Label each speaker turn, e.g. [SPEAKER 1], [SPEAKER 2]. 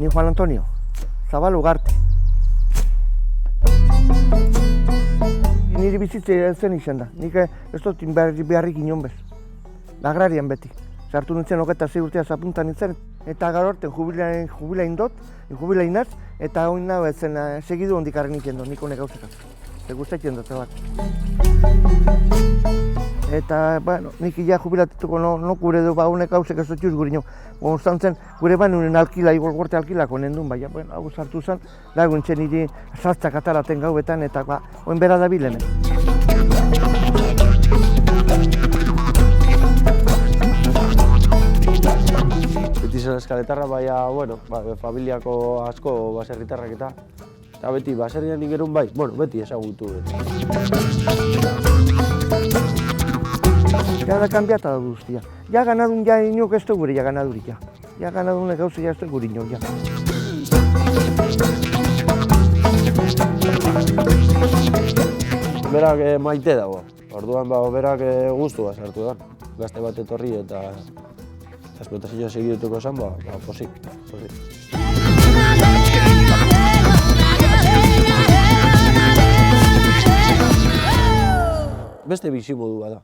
[SPEAKER 1] Ni Juan Antonio, Zabal Ugarte. Niri bizitze zen izan da, nik ez dut beharrik inon bez. Agrarian beti. Sartu nintzen 26 urtea zapuntan nintzen, eta gaur orten jubilain dut, jubilainaz, eta hori nago ezen segidu hondik arren nik nik honek gauzekaz. Ze gustatzen dut, bat. Eta, bueno, nik ia jubilatuko no gure du, honek gauzek ez dut juz gure nio. Gonstantzen, gure banunen alkila, igual gorte alkilako nendun, baina, bueno, hau sartu zen, lagu nintzen niri saltzak ataraten gauetan, eta, oen bera da bilenen.
[SPEAKER 2] Beti zen eskaletarra, baina, bueno, familiako asko baserritarrak eta beti baserrian ingerun bai, bueno, beti ezagutu.
[SPEAKER 1] Ja da kanbiata da guztia. Ja ganadun ja inok ez du gure ja ganadurik ja. Ja ganadunek gauze ja ez du gure inok ja.
[SPEAKER 2] Berak maite dago, orduan berak gustua sartu da. Gazte bat etorri eta esploitazioa segituko esan, posik. Beste bizimodua da.